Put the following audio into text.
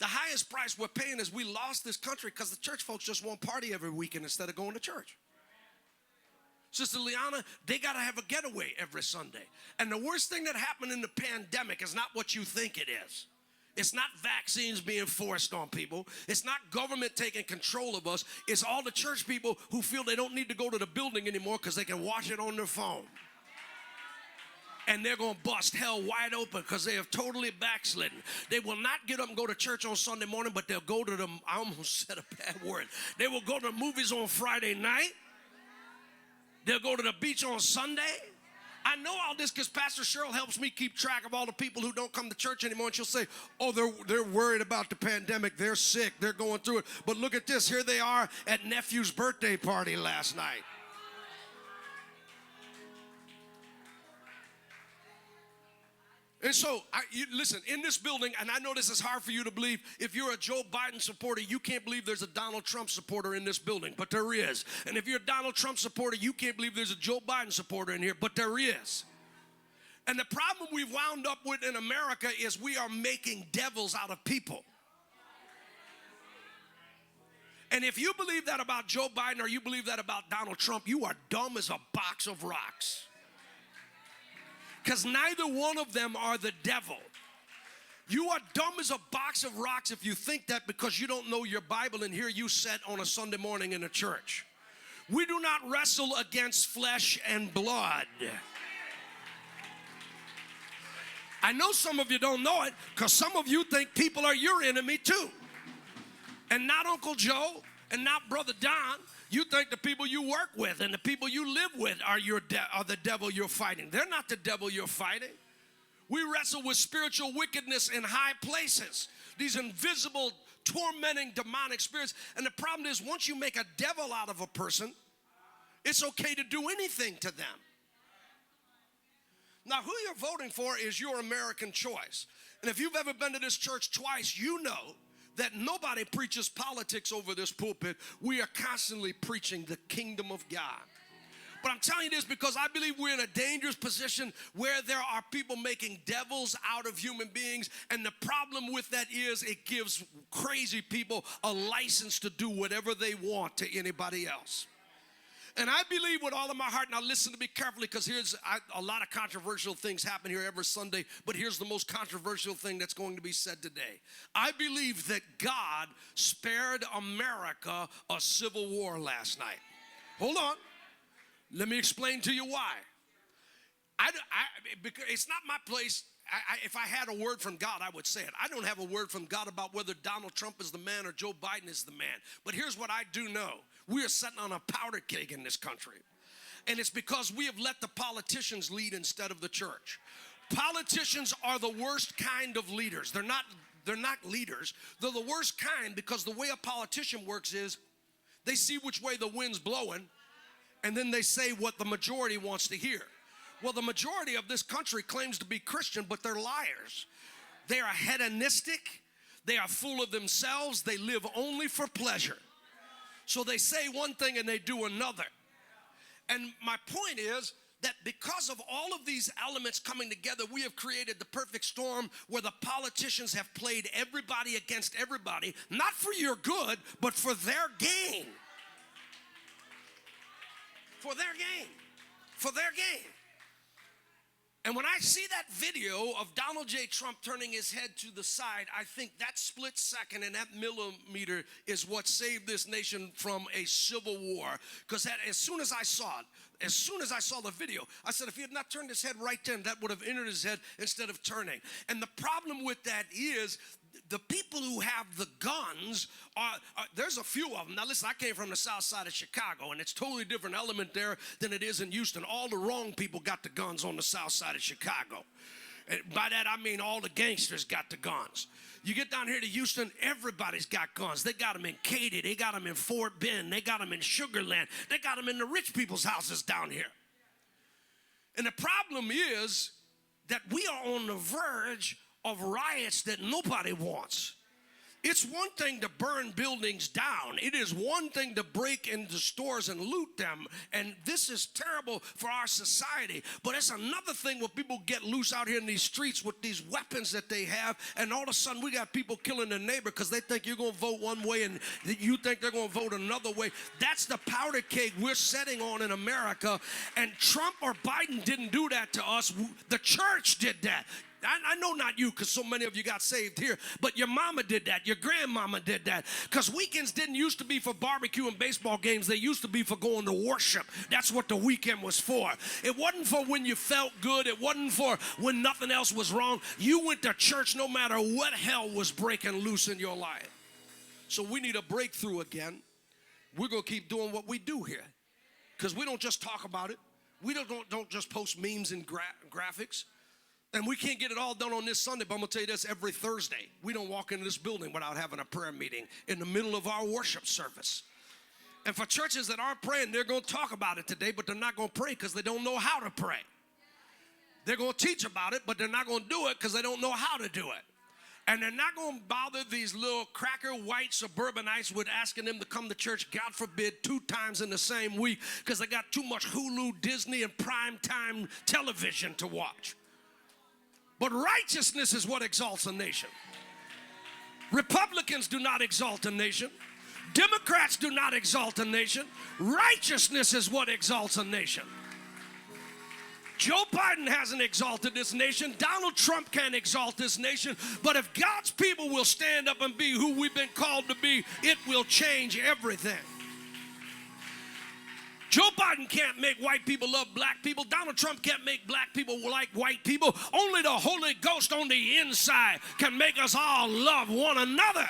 The highest price we're paying is we lost this country because the church folks just want to party every weekend instead of going to church. Sister Liana, they got to have a getaway every Sunday. And the worst thing that happened in the pandemic is not what you think it is. It's not vaccines being forced on people. It's not government taking control of us. It's all the church people who feel they don't need to go to the building anymore because they can watch it on their phone. And they're going to bust hell wide open because they have totally backslidden. They will not get up and go to church on Sunday morning, but they'll go to the, I almost said a bad word. They will go to the movies on Friday night. They'll go to the beach on Sunday. I know all this because Pastor Cheryl helps me keep track of all the people who don't come to church anymore. And she'll say, oh, they're worried about the pandemic. They're sick. They're going through it. But look at this. Here they are at nephew's birthday party last night. And so, listen, in this building, and I know this is hard for you to believe, if you're a Joe Biden supporter, you can't believe there's a Donald Trump supporter in this building, but there is. And if you're a Donald Trump supporter, you can't believe there's a Joe Biden supporter in here, but there is. And the problem we've wound up with in America is we are making devils out of people. And if you believe that about Joe Biden or you believe that about Donald Trump, you are dumb as a box of rocks. Because neither one of them are the devil. You are dumb as a box of rocks if you think that because you don't know your Bible and here you sit on a Sunday morning in a church. We do not wrestle against flesh and blood. I know some of you don't know it because some of you think people are your enemy too. And not Uncle Joe and not Brother Don. You think the people you work with and the people you live with are the devil you're fighting. They're not the devil you're fighting. We wrestle with spiritual wickedness in high places. These invisible, tormenting, demonic spirits. And the problem is once you make a devil out of a person, it's okay to do anything to them. Now, who you're voting for is your American choice. And if you've ever been to this church twice, you know that nobody preaches politics over this pulpit. We are constantly preaching the kingdom of God. But I'm telling you this because I believe we're in a dangerous position where there are people making devils out of human beings. And the problem with that is it gives crazy people a license to do whatever they want to anybody else. And I believe with all of my heart, now listen to me carefully because here's a lot of controversial things happen here every Sunday, but here's the most controversial thing that's going to be said today. I believe that God spared America a civil war last night. Hold on. Let me explain to you why. Because it's not my place. If I had a word from God, I would say it. I don't have a word from God about whether Donald Trump is the man or Joe Biden is the man. But here's what I do know. We are sitting on a powder keg in this country. And it's because we have let the politicians lead instead of the church. Politicians are the worst kind of leaders. They're not leaders. They're the worst kind because the way a politician works is they see which way the wind's blowing and then they say what the majority wants to hear. Well, the majority of this country claims to be Christian, but they're liars. They are hedonistic. They are full of themselves. They live only for pleasure. So they say one thing and they do another. And my point is that because of all of these elements coming together, we have created the perfect storm where the politicians have played everybody against everybody, not for your good, but for their gain. For their gain. For their gain. And when I see that video of Donald J. Trump turning his head to the side, I think that split second and that millimeter is what saved this nation from a civil war. Because as soon as I saw it, as soon as I saw the video, I said if he had not turned his head right then, that would have entered his head instead of turning. And the problem with that is the people who have the guns, there's a few of them. Now listen, I came from the south side of Chicago, and it's totally different element there than it is in Houston. All the wrong people got the guns on the south side of Chicago. And by that, I mean all the gangsters got the guns. You get down here to Houston, everybody's got guns. They got them in Katy. They got them in Fort Bend. They got them in Sugar Land. They got them in the rich people's houses down here. And the problem is that we are on the verge of riots that nobody wants. It's one thing to burn buildings down. It is one thing to break into stores and loot them. And this is terrible for our society. But it's another thing when people get loose out here in these streets with these weapons that they have. And all of a sudden we got people killing their neighbor because they think you're going to vote one way and you think they're going to vote another way. That's the powder keg we're setting on in America. And Trump or Biden didn't do that to us. The church did that. I know not you, because so many of you got saved here, but your mama did that, your grandmama did that, because weekends didn't used to be for barbecue and baseball games. They used to be for going to worship. That's what the weekend was for. It wasn't for when you felt good. It wasn't for when nothing else was wrong. You went to church no matter what hell was breaking loose in your life. So we need a breakthrough again. We're going to keep doing what we do here, because we don't just talk about it. We don't just post memes and graphics. And we can't get it all done on this Sunday, but I'm going to tell you this, every Thursday, we don't walk into this building without having a prayer meeting in the middle of our worship service. And for churches that aren't praying, they're going to talk about it today, but they're not going to pray because they don't know how to pray. They're going to teach about it, but they're not going to do it because they don't know how to do it. And they're not going to bother these little cracker white suburbanites with asking them to come to church, God forbid, 2 times in the same week because they got too much Hulu, Disney, and primetime television to watch. But righteousness is what exalts a nation. Republicans do not exalt a nation. Democrats do not exalt a nation. Righteousness is what exalts a nation. Joe Biden hasn't exalted this nation. Donald Trump can't exalt this nation. But if God's people will stand up and be who we've been called to be, it will change everything. Joe Biden can't make white people love black people. Donald Trump can't make black people like white people. Only the Holy Ghost on the inside can make us all love one another.